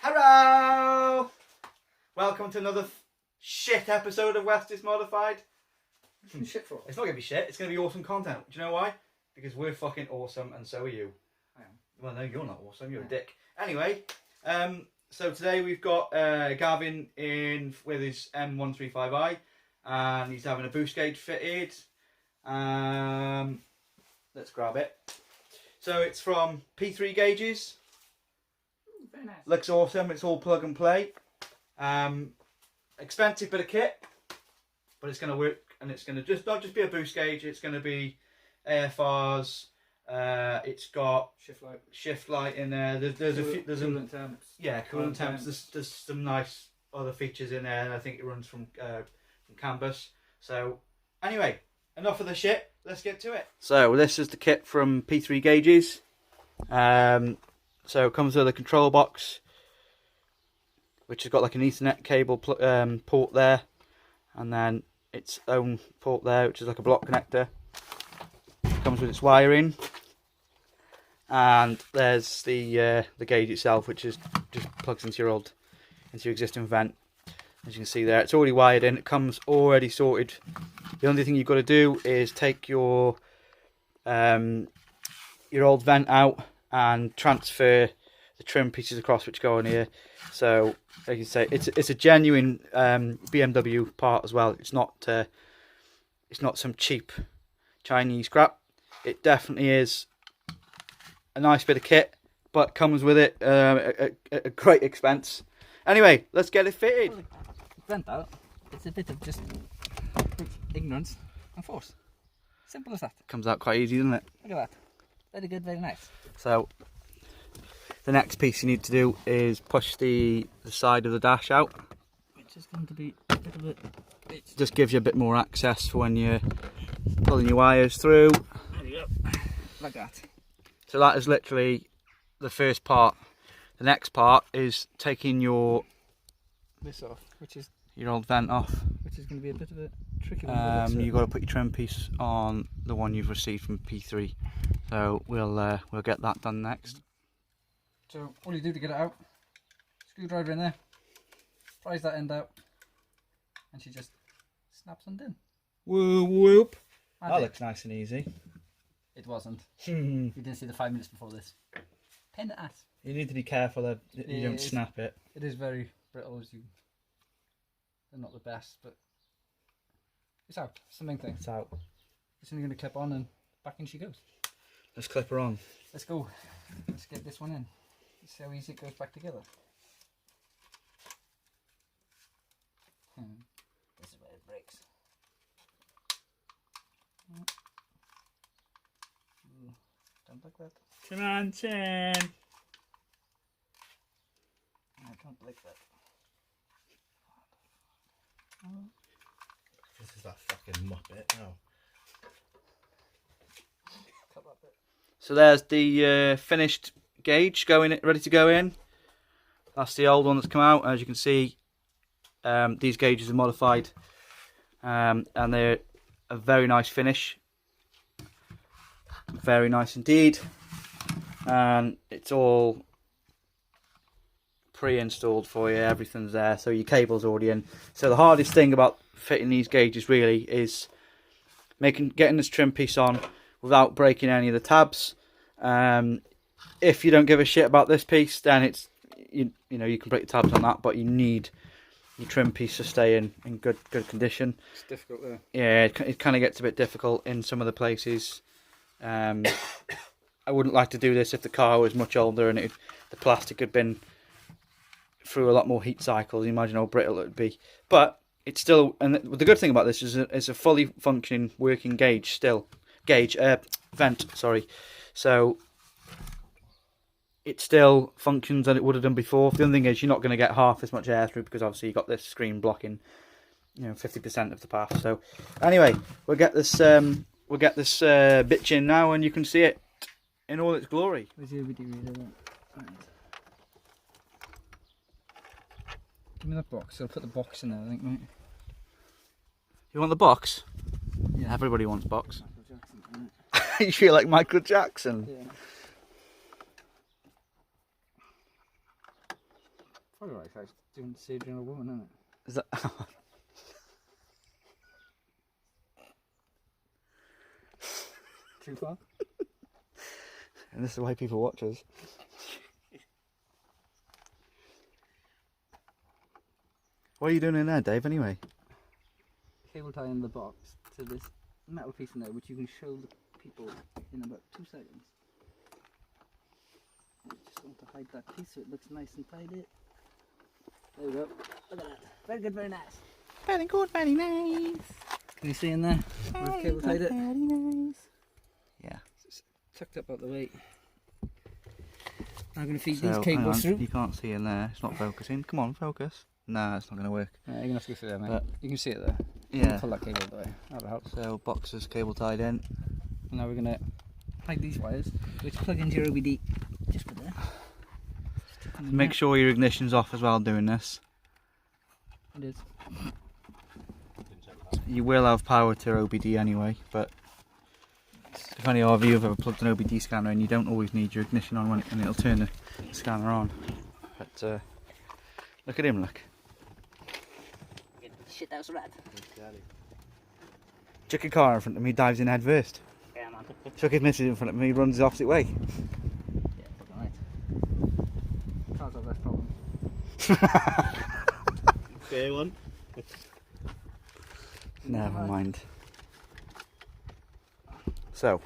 Hello! Welcome to another shit episode of Westest Modified. Shit for? It's not going to be shit, it's going to be awesome content. Do you know why? Because we're fucking awesome and so are you. I am. Well, no, you're not awesome, you're a dick. Anyway, so today we've got Gavin in with his M135i and he's having a boost gauge fitted. Let's grab it. So it's from P3 gauges. Ooh, very nice. Looks awesome, it's all plug and play. Expensive bit of kit, but it's going to work, and it's going to just not just be a boost gauge, it's going to be AFRs. It's got shift light in there. There's a few. There's coolant temps. Yeah, coolant temps. There's some nice other features in there, and I think it runs from canvas. So anyway, enough of the shit. Let's get to it. So this is the kit from P3 gauges. So it comes with a control box, which has got like an Ethernet cable port there, and then its own port there, which is like a block connector. It comes with its wiring, and there's the gauge itself, which is just plugs into your existing vent. As you can see there, it's already wired in. It comes already sorted. The only thing you've got to do is take your old vent out and transfer the trim pieces across, which go on here. So, like you say, it's a genuine BMW part as well. It's not some cheap Chinese crap. It definitely is a nice bit of kit, but comes with it a great expense. Anyway, let's get it fitted. Well, vent out. It's a bit of just ignorance and force. Simple as that. Comes out quite easy, doesn't it? Look at that. Very good, very nice. So the next piece you need to do is push the side of the dash out. Which is going to be a bit of a bitch. Just gives you a bit more access for when you're pulling your wires through. There you go. Like that. So that is literally the first part. The next part is taking This off, your old vent off. which is going to be a bit of a tricky one. You've got to put your trim piece on the one you've received from P3. So we'll get that done next. So all you do to get it out, screwdriver in there, prise that end out, and she just snaps undone. Whoop whoop. Magic. That looks nice and easy. It wasn't. You didn't see the 5 minutes before this. Pain in the ass. You need to be careful that you don't snap it. It is very brittle, as you. They're not the best, but it's out. It's the main thing. It's out. It's only going to clip on, and back in she goes. Let's clip her on. Let's go. Let's get this one in. Let's see how easy it goes back together. This is where it breaks. Don't like that. Come on, Tim. I don't like that. This is that fucking muppet now. Cut that bit. So there's the finished gauge ready to go in. That's the old one that's come out. As you can see, these gauges are modified, and they're a very nice finish. Very nice indeed, and it's all pre-installed for you. Everything's there, so your cable's already in. So the hardest thing about fitting these gauges really is getting this trim piece on without breaking any of the tabs. If you don't give a shit about this piece, then it's you know you can break the tabs on that, but you need your trim piece to stay in good condition. It's difficult there. Yeah, it kind of gets a bit difficult in some of the places. I wouldn't like to do this if the car was much older and the plastic had been through a lot more heat cycles. You imagine how brittle it would be. But it's still, and the good thing about this is it's a fully functioning working vent. Sorry, so it still functions as it would have done before. The only thing is you're not going to get half as much air through because obviously you've got this screen blocking, 50% of the path. So anyway, we'll get this bitch in now, and you can see it in all its glory. Where's the video reader? Right. Give me that box. I'll put the box in there, I think, mate. You want the box? Yeah. Everybody wants box. Michael Jackson, right? You feel like Michael Jackson. Yeah. Probably right if I was doing surgery on a woman, isn't it? Is that? Too far? And this is why people watch us. What are you doing in there, Dave, anyway? Cable tie in the box to this metal piece in there, which you can show the people in about 2 seconds. I just want to hide that piece so it looks nice and tidy. There we go. Look at that. Very good, very nice. Very good, very nice. Can you see in there? Where I've cable tied it? Very nice. Yeah. It's tucked up out the way. I'm going to feed So, these hang cables on, through. you can't see in there. It's not focusing. Come on, focus. Nah, it's not going to work. You're going to have to go through there, mate. But- you can see it there. Yeah. Pull that cable out of the way. That'll help. So boxes cable tied in. And now we're going to hide these wires, which plug into your OBD. Just put there. Make sure your ignition's off as well doing this. It is. You will have power to OBD anyway, but if any of you have ever plugged an OBD scanner in, you don't always need your ignition on when and it'll turn the scanner on. But look at him, look. Shit, that was rat. Chuck a car in front of me, dives in head first. Yeah, man. Chuck his missus in front of me, runs the opposite way. Yeah, fucking right. Cars have less problems. Fair one. Never mind. So,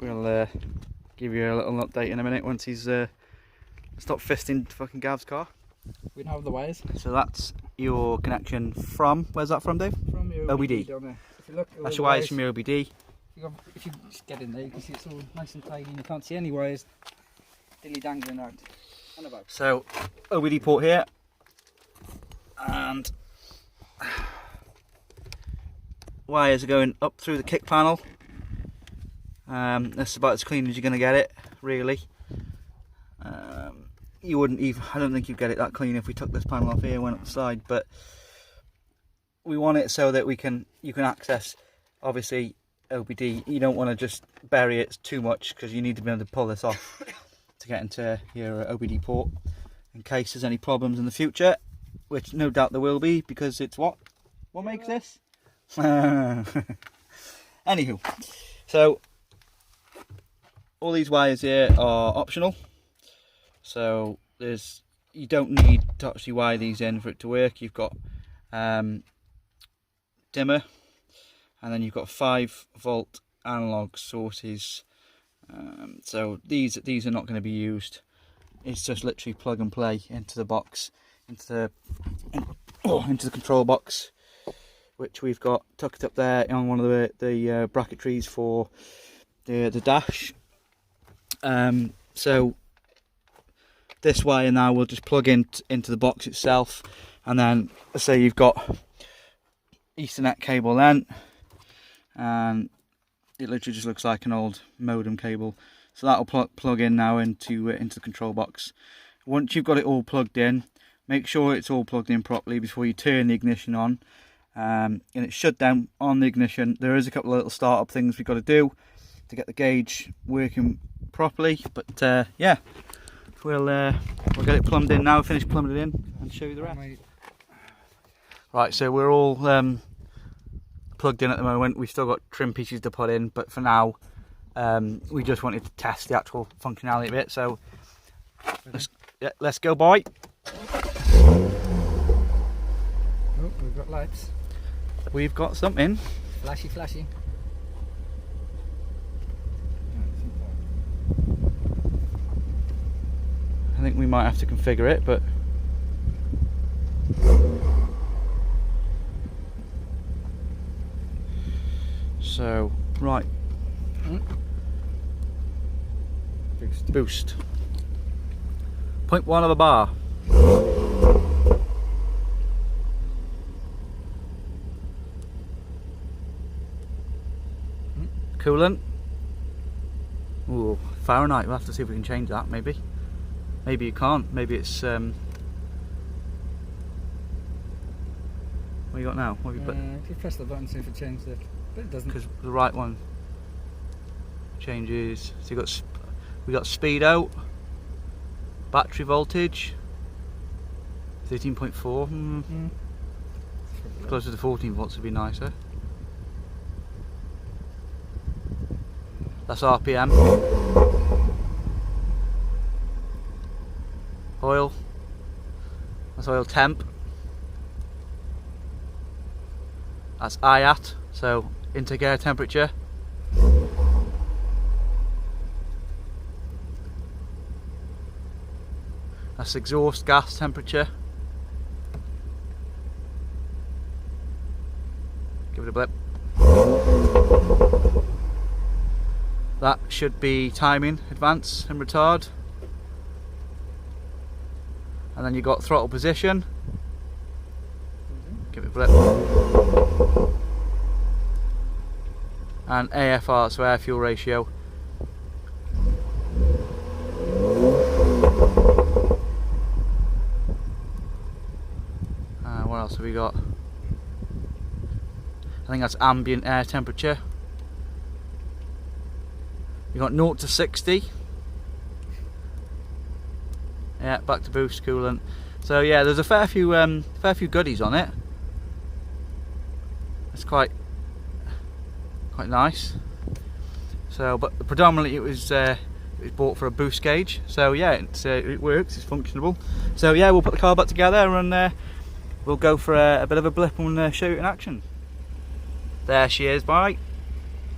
we'll give you a little update in a minute once he's stopped fisting fucking Gav's car. We don't have the wires So that's your connection from, where's that from, Dave? from your OBD. down there. If you look, all That's the your wires from your OBD. if you just get in there, you can see it's all nice and tidy and you can't see any wires dilly dangling out and about. So, OBD port here. And wires are going up through the kick panel. That's about as clean as you're going to get it, really. You wouldn't even, I don't think you'd get it that clean if we took this panel off here and went up the side, but we want it so that you can access, obviously, OBD. You don't want to just bury it too much because you need to be able to pull this off to get into your OBD port in case there's any problems in the future, which no doubt there will be because it's what makes this? Anywho, so all these wires here are optional. So you don't need to actually wire these in for it to work. You've got dimmer, and then you've got 5-volt analog sources. So these are not going to be used. It's just literally plug and play into the box, into the control box, which we've got tucked up there on one of the bracketries for the dash. So this wire now will just plug into the box itself, and then say you've got Ethernet cable then, and it literally just looks like an old modem cable. So that will plug in now into the control box. Once you've got it all plugged in, make sure it's all plugged in properly before you turn the ignition on. And it's shut down on the ignition. There is a couple of little startup things we've got to do to get the gauge working properly, but yeah, we'll get it plumbed in now, finish plumbing it in and show you the rest. Right, so we're all plugged in at the moment. We've still got trim pieces to put in, but for now we just wanted to test the actual functionality of it, so let's go, boy. Oh, we've got lights. We've got something. Flashy, flashy. I think we might have to configure it, but so right. Boost. 0.1 of a bar. Coolant. Ooh, Fahrenheit. We'll have to see if we can change that. Maybe you can't. Maybe it's What you got now? What have you put? If you press the button, see if it changed it. But it doesn't. Because the right one changes. So we got speed out, battery voltage, 13.4. Closer to 14 volts would be nicer. That's RPM. Oil. That's oil temp. That's IAT, so intake air temperature. That's exhaust gas temperature. Give it a blip. That should be timing, advance and retard. And then you got throttle position. Give it a blip. And AFR, so air fuel ratio. What else have we got? I think that's ambient air temperature. You got 0 to 60. Yeah, back to boost coolant. So yeah, there's a fair few goodies on it. It's quite nice. So, but predominantly it was bought for a boost gauge. So yeah, it works. It's functionable. So yeah, we'll put the car back together and we'll go for a bit of a blip and show it in action. There she is, right?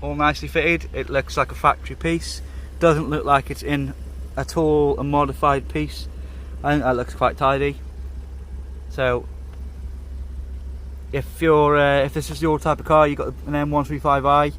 All nicely fitted. It looks like a factory piece. Doesn't look like it's in at all a modified piece. I think that looks quite tidy. So if you're if this is your type of car, you've got an M135i,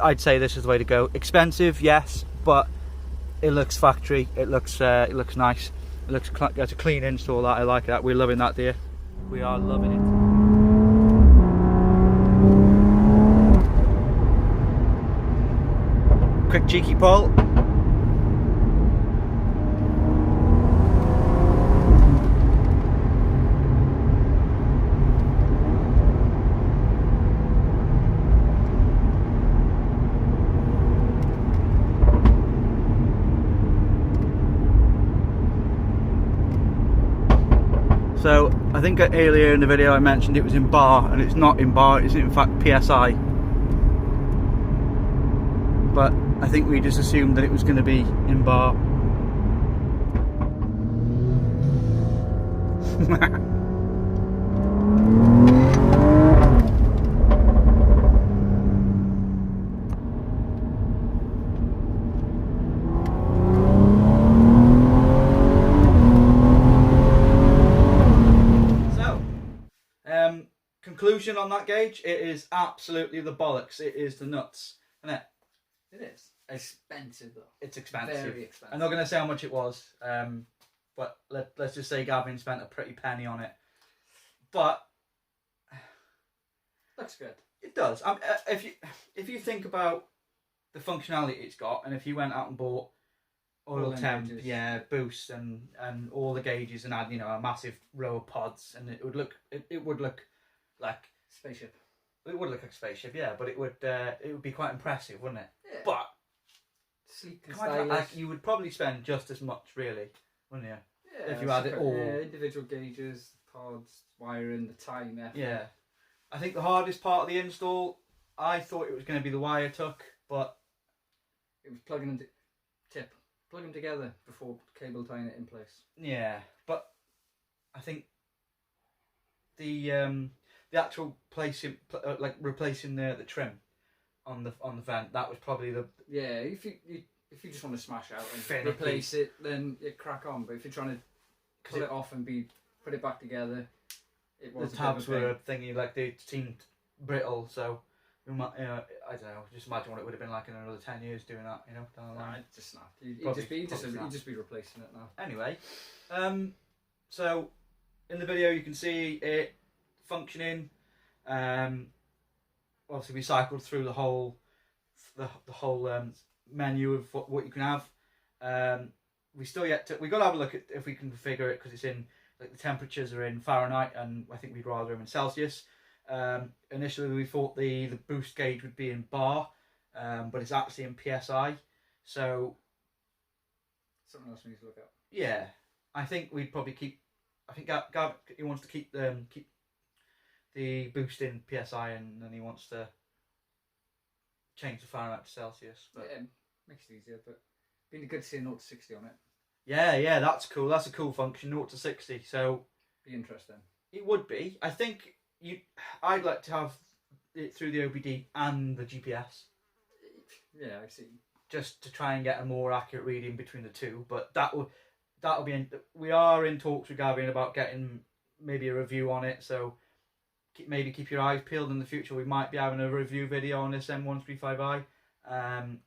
I'd say this is the way to go. Expensive, yes, but it looks factory. It looks nice. It looks it's a clean install. That I like that. We're loving that, dear. We are loving it. Quick cheeky pull. So I think earlier in the video I mentioned it was in bar, and it's not in bar, it's in fact PSI. But I think we just assumed that it was going to be in bar. Conclusion on that gauge, it is absolutely the bollocks. It is the nuts, isn't it? It is. Expensive though. It's expensive. Very expensive. I'm not going to say how much it was, but let's just say Gavin spent a pretty penny on it. But looks good. It does. If you think about the functionality it's got, and if you went out and bought oil temp, yeah, boost and all the gauges, and had a massive row of pods, and it would look like spaceship. It would look like a spaceship, yeah, but it would be quite impressive, wouldn't it? Yeah. But sleek and stylish. Like, you would probably spend just as much, really, wouldn't you? Yeah. If you had it all. Yeah, individual gauges, pods, wiring, the timer. Yeah. I think the hardest part of the install, I thought it was going to be the wire tuck, but it was plugging them. Plug them together before cable tying it in place. Yeah, but I think the actual placing, like replacing the trim on the vent, that was probably the if you just want to smash out and finicky. Replace it, then you crack on. But if you're trying to pull it off and put it back together, the tabs were a thingy, like they seemed brittle, so I don't know, just imagine what it would have been like in another 10 years doing that, down the line. Nah, it just snapped. You'd just be replacing it now. Anyway, so in the video you can see it functioning. Obviously we cycled through the whole menu of what you can have. We got to have a look at if we can configure it, because it's in like the temperatures are in Fahrenheit, and I think we'd rather them in Celsius. Initially, we thought the boost gauge would be in bar, but it's actually in PSI. So Something else we need to look at. yeah, I think we'd probably keep. I think Gav he wants to keep the boost in PSI, and then he wants to change the Fahrenheit to Celsius. But yeah, makes it easier, but it'd be good to see a 0 to 60 on it. yeah, that's cool. That's a cool function, 0 to 60. So Be interesting. it would be. I think I'd like to have it through the OBD and the GPS, Yeah, I see. just to try and get a more accurate reading between the two. But that'll be. We are in talks with Gavin about getting maybe a review on it. So maybe keep your eyes peeled in the future. We might be having a review video on this M135i.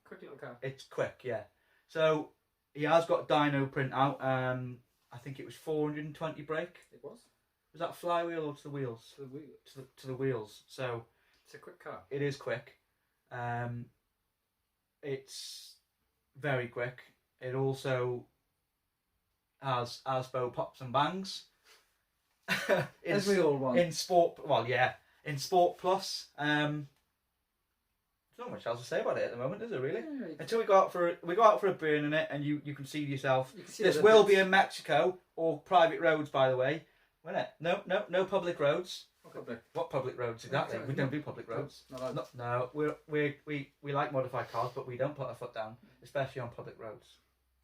Quick little car. It's quick, yeah. So he has got a dyno printout. I think it was 420 brake. It was? Was that flywheel or to the wheels? To the wheel. To the wheels. So It's a quick car. it is quick. It's very quick. It also has ASBO pops and bangs. As we all want. In Sport, well, yeah, in Sport Plus. There's not much else to say about it at the moment, is there really? Yeah, Until we go out for a burn in it, and you can see yourself. you can see This the will bits. be in Mexico or private roads, by the way. Won't it? No public roads. Public. What public roads exactly? We don't do public roads. Not allowed. No, we like modified cars, but we don't put our foot down, especially on public roads.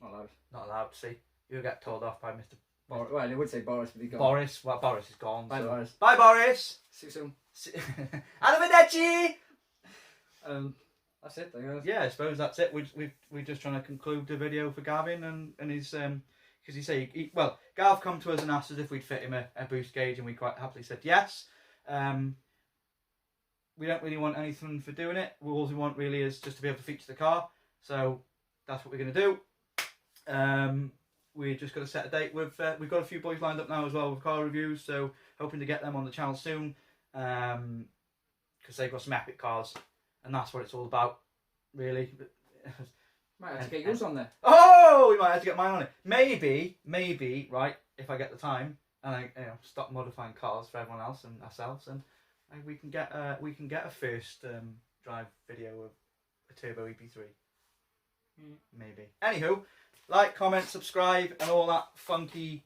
Not allowed. Not allowed to see. You'll get told off by Mr. Well, they would say Boris, but he gone. Boris. Well, Boris is gone. Bye, so. Boris. Bye, Boris. See you soon. Arrivederci. That's it, I guess. Yeah, I suppose that's it. We're just trying to conclude the video for Gavin and his because Gav come to us and asked us if we'd fit him a boost gauge, and we quite happily said yes. We don't really want anything for doing it. All we want really is just to be able to feature the car. So that's what we're going to do. We're just going to set a date with. We've got a few boys lined up now as well with car reviews, so hoping to get them on the channel soon. Because they've got some epic cars, and that's what it's all about, really. Might have to get yours on there. Oh, we might have to get mine on it. Maybe, right? If I get the time and I stop modifying cars for everyone else and ourselves, and we can get a first drive video of a turbo EP3. Maybe. Anywho, like, comment, subscribe, and all that funky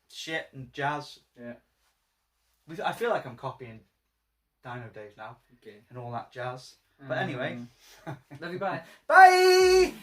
shit and jazz. Yeah. I feel like I'm copying Dino Days now Okay. and all that jazz. But anyway, Love you, bye. bye.